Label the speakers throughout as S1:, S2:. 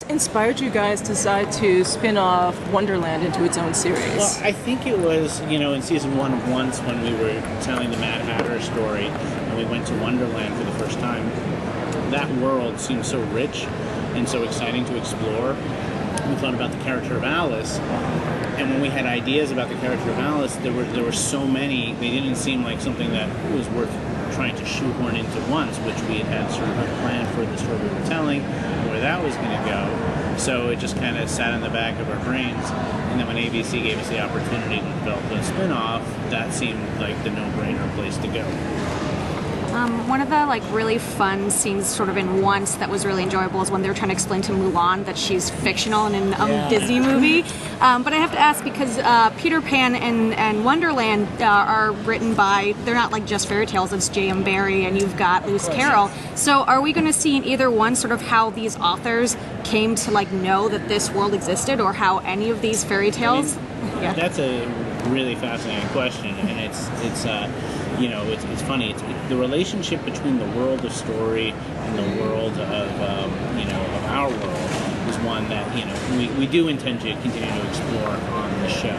S1: Inspired you guys to decide to spin off Wonderland into its own series?
S2: Well, I think it was, in season 1 of Once when we were telling the Mad Hatter story and we went to Wonderland for the first time. That world seemed so rich and so exciting to explore. We thought about the character of Alice, and when we had ideas about the character of Alice, there were so many. They didn't seem like something that was worth trying to shoehorn into Once, which we had sort of a plan for the story we were telling, where that was going to go. So it just kind of sat in the back of our brains. And then when ABC gave us the opportunity to develop a spin-off, that seemed like the no-brainer place to go.
S3: One of the really fun scenes sort of in Once that was really enjoyable is when they were trying to explain to Mulan that she's fictional in a Disney movie. But I have to ask, because Peter Pan and Wonderland are written by, they're not just fairy tales, it's J.M. Barrie and you've got Lewis Carroll. So are we going to see in either one sort of how these authors came to know that this world existed, or how any of these fairy tales?
S2: That's a really fascinating question, and it's funny. It's the relationship between the world of story and the world of our world is one that we do intend to continue to explore on the show.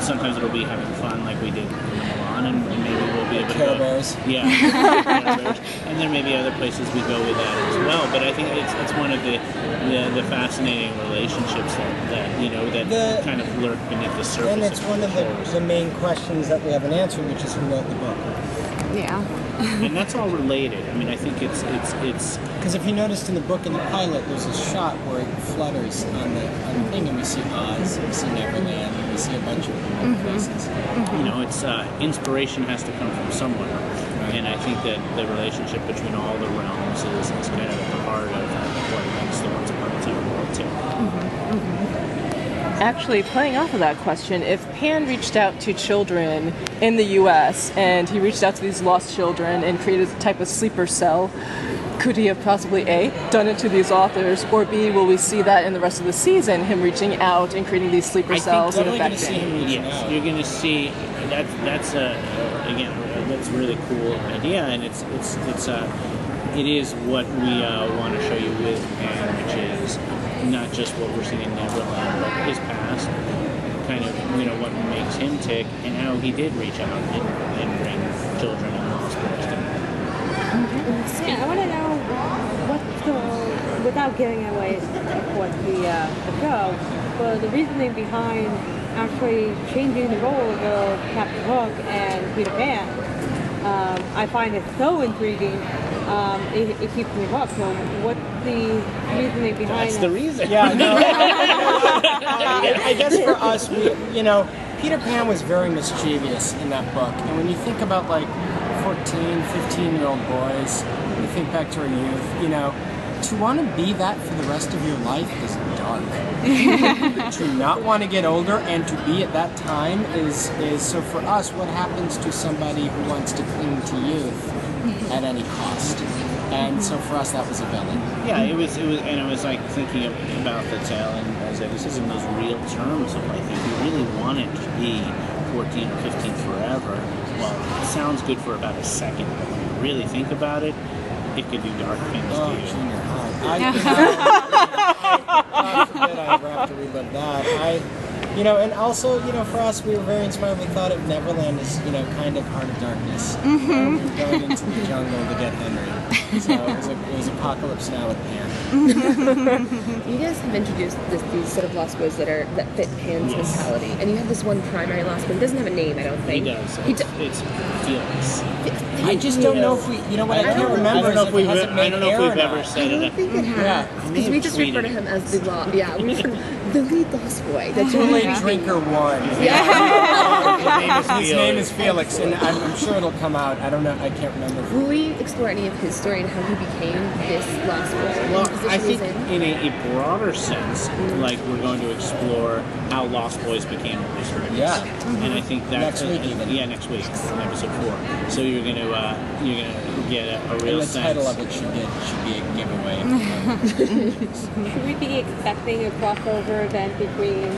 S2: Sometimes it'll be having fun like we did in Milan, and maybe we'll be able to
S4: Care Bears.
S2: Yeah, Care Bears. And there may be other places we go with that as well. But I think it's one of the fascinating relationships that kind of lurk beneath the surface.
S4: And it's one of the main questions that we haven't answered, which is who wrote the book.
S3: Yeah.
S2: And that's all related. I mean, I think it's
S4: because if you noticed in the book, in the pilot, there's a shot where it flutters on the thing, and we see Oz, we see Neverland, and we see a bunch of places.
S2: It's inspiration has to come from somewhere, and I think that the relationship between all the realms is kind of at the heart of what makes the Once Upon a Time world too.
S1: Actually, playing off of that question, if Pan reached out to children in the U.S. and he reached out to these lost children and created a type of sleeper cell, could he have possibly A, done it to these authors, or B, will we see that in the rest of the season, him reaching out and creating these sleeper cells and affecting?
S2: Yes, you're going to see that's a really cool idea, and it is what we want to show you with Pan, which is not just what we're seeing in Neverland, but his past, kind of what makes him tick, and how he did reach out and bring children and lost boys to him.
S5: Yeah, I want to know without giving away what the show, but the reasoning behind actually changing the role of Captain Hook and Peter Pan. I find it so intriguing. It keeps me hooked. So what's the reasoning behind
S2: That's the reason.
S4: Yeah, no. I guess for us, Peter Pan was very mischievous in that book. And when you think about 14, 15-year-old boys, you think back to our youth, to want to be that for the rest of your life is dark. To not want to get older and to be at that time is so for us, what happens to somebody who wants to cling to youth at any cost? And so for us, that was a villain.
S2: Yeah, it was, and it was thinking about the tale, and I said, this is in those real terms of if you really wanted to be 14 or 15 forever, well, it sounds good for about a second, but when you really think about it, it could do dark things to you.
S4: Junior high. God forbid I ever have to relive that. And also, for us, we were very inspired. We thought of Neverland as, kind of Heart of Darkness. We were going into the jungle to get Henry. So it was Apocalypse Now with Pan.
S6: You guys have introduced these sort of lost boys that fit Pan's mentality, and you have this one primary lost boy. He doesn't have a name, I don't think.
S2: He does. It's Felix.
S4: I just don't know if we. What I can't remember is if it hasn't made air or not.
S2: I don't know if we've ever said it.
S6: I don't think it has. Because we just refer to him as the the lead lost boy. The
S4: Kool-Aid Drinker 1.
S6: Yeah.
S4: His name is Felix, and I'm sure it'll come out. I don't know. I can't remember.
S6: Will we explore any of his story and how he became this lost boy?
S2: Well, I think in a broader sense, we're going to explore how Lost Boys became Lost Boys.
S4: Yeah.
S2: And I think that
S4: next week even.
S2: Yeah, next week, in episode 4. So you're gonna get a real sense.
S4: The title of it should be a giveaway.
S5: Should we be expecting a crossover then between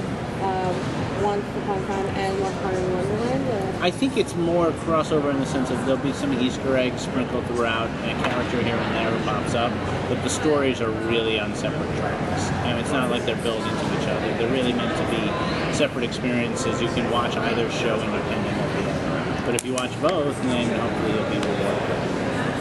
S5: Once Upon a Time and Once Upon in Wonderland?
S2: I think it's more crossover in the sense of there'll be some Easter eggs sprinkled throughout, and a character here and there who pops up, but the stories are really on separate tracks. And it's not like they're built into each other. They're really meant to be separate experiences. You can watch either show independent of the other. But if you watch both, then hopefully you'll be rewarded.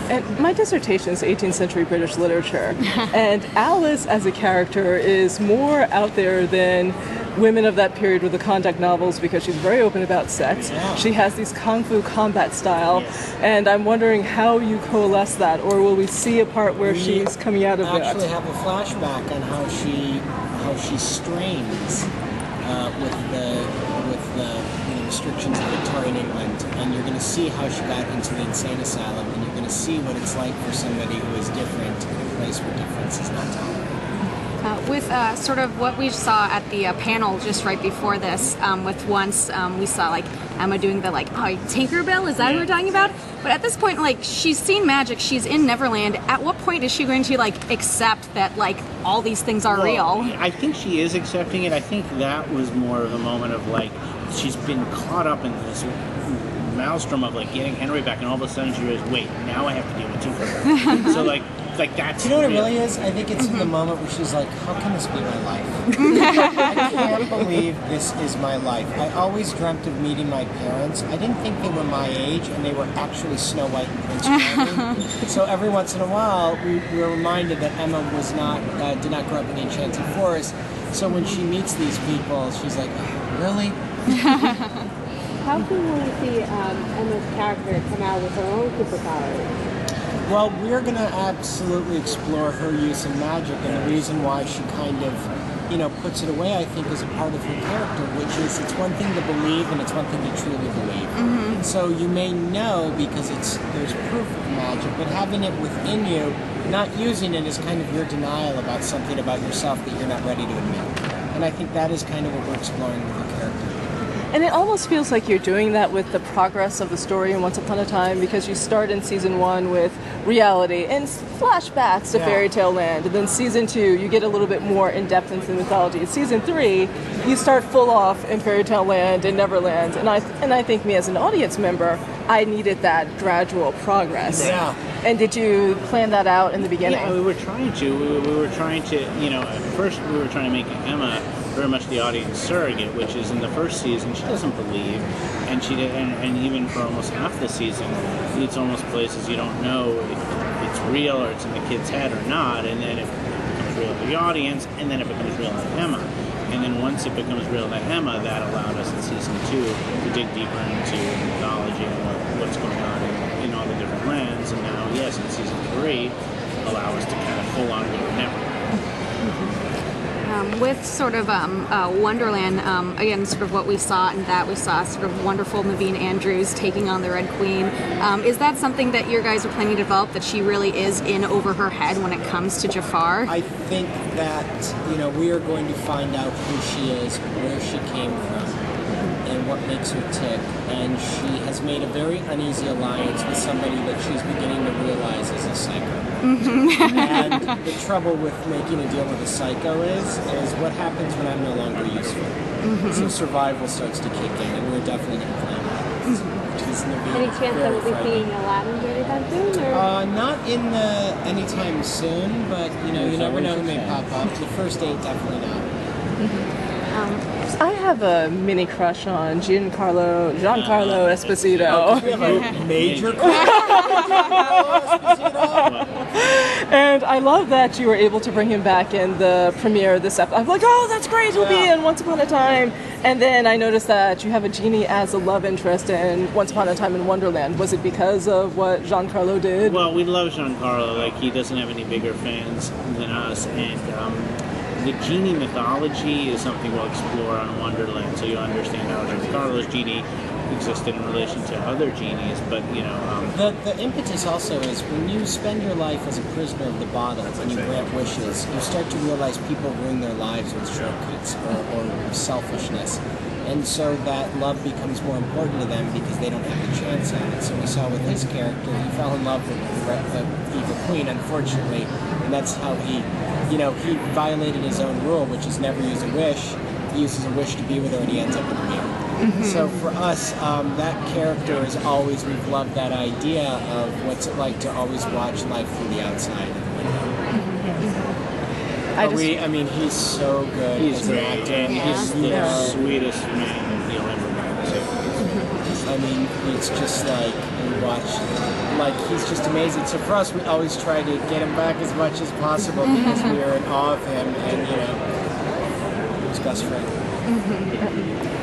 S1: And my dissertation is 18th century British literature, and Alice as a character is more out there than women of that period with the contact novels because she's very open about sex.
S4: Yeah.
S1: She has these kung fu combat style, and I'm wondering how you coalesce that, or will we see a part where she's coming out of
S4: We
S1: that?
S4: actually have a flashback on how she strains with the restrictions of Victorian England, and you're going to see how she got into the insane asylum, and you're going to see what it's like for somebody who is different in a place where difference is not tolerated.
S3: With sort of what we saw at the panel just right before this, with once we saw like Emma doing the Tinkerbell, is that what we're talking about? But at this point, like, she's seen magic, she's in Neverland. At what point is she going to accept that all these things are real?
S2: I think she is accepting it. I think that was more of a moment of she's been caught up in this maelstrom of getting Henry back, and all of a sudden she realizes, wait, now I have to deal with Tinkerbell. So that's.
S4: Do you know what it really is? I think it's in the moment where she's like, how can this be my life? I can't believe this is my life. I always dreamt of meeting my parents. I didn't think they were my age, and they were actually Snow White and Prince Charming. So every once in a while, we were reminded that Emma did not grow up in the Enchanted Forest. So when she meets these people, she's like, oh, really?
S5: How soon will we see Emma's character come out with her own superpowers?
S4: Well, we're going to absolutely explore her use of magic, and the reason why she kind of, puts it away, I think, is a part of her character, which is it's one thing to believe and it's one thing to truly believe. Mm-hmm. So you may know because there's proof of magic, but having it within you, not using it is kind of your denial about something about yourself that you're not ready to admit. And I think that is kind of what we're exploring with her character.
S1: And it almost feels like you're doing that with the progress of the story in Once Upon a Time, because you start in season 1 with reality and flashbacks to fairy tale land, and then season 2 you get a little bit more in depth into the mythology. In season 3 you start full off in fairy tale land and Neverland, and I think me as an audience member, I needed that gradual progress.
S4: Yeah.
S1: And did you plan that out in the beginning?
S2: Yeah, we were trying to. We were trying to. At first we were trying to make Emma very much the audience surrogate, which is in the first season she doesn't believe, and she did, and even for almost half the season, it's almost places you don't know if it's real or it's in the kid's head or not, and then it becomes real to the audience, and then it becomes real to Emma, and then once it becomes real to Emma, that allowed us in season 2 to dig deeper into mythology and what's going on in all the different lands, and now yes, in season 3, allow us to kind of full on go to Neverland.
S3: With sort of Wonderland, again, sort of what we saw in that, we saw sort of wonderful Naveen Andrews taking on the Red Queen. Is that something that your guys are planning to develop, that she really is in over her head when it comes to Jafar?
S4: I think that, we are going to find out who she is, where she came from, and what makes her tick. And she has made a very uneasy alliance with somebody that she's beginning to realize is a psycho. Mm-hmm. And the trouble with making a deal with a psycho is what happens when I'm no longer useful. Mm-hmm. So survival starts to kick in, and we're definitely going to plan that.
S5: Any chance that we'll be seeing Aladdin anytime soon? Or?
S4: Not in the anytime soon, but you never know who may pop up. The first date, definitely not.
S1: I have a mini crush on Giancarlo Esposito.
S4: We have a major crush on Giancarlo Esposito.
S1: And I love that you were able to bring him back in the premiere of this episode. I'm like, oh, that's great, he'll be in Once Upon a Time. And then I noticed that you have a genie as a love interest in Once Upon a Time in Wonderland. Was it because of what Giancarlo did?
S2: Well, we love Giancarlo. He doesn't have any bigger fans than us, and the genie mythology is something we'll explore on Wonderland, so you'll understand how Giancarlo's genie existed in relation to other genies, but
S4: The impetus also is when you spend your life as a prisoner of the bottle and you grant wishes, you start to realize people ruin their lives with shortcuts or selfishness. And so that love becomes more important to them because they don't have the chance at it. So we saw with his character, he fell in love with the evil queen, unfortunately, and that's how he violated his own rule, which is never use a wish, he uses a wish to be with her, and he ends up with a mirror. So for us, that character is always, we've loved that idea of what's it like to always watch life from the outside. I mean, he's so good.
S2: He's
S4: as an
S2: great,
S4: actor.
S2: and he's the sweetest man you'll ever meet, too.
S4: I mean, it's just like, we watch, like, he's just amazing. So for us, we always try to get him back as much as possible because we are in awe of him, and, you know, his best friend.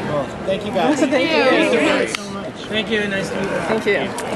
S4: Well, thank you guys.
S1: Thank you.
S2: Thank you guys so much.
S4: Thank you, nice to meet you.
S1: Thank you.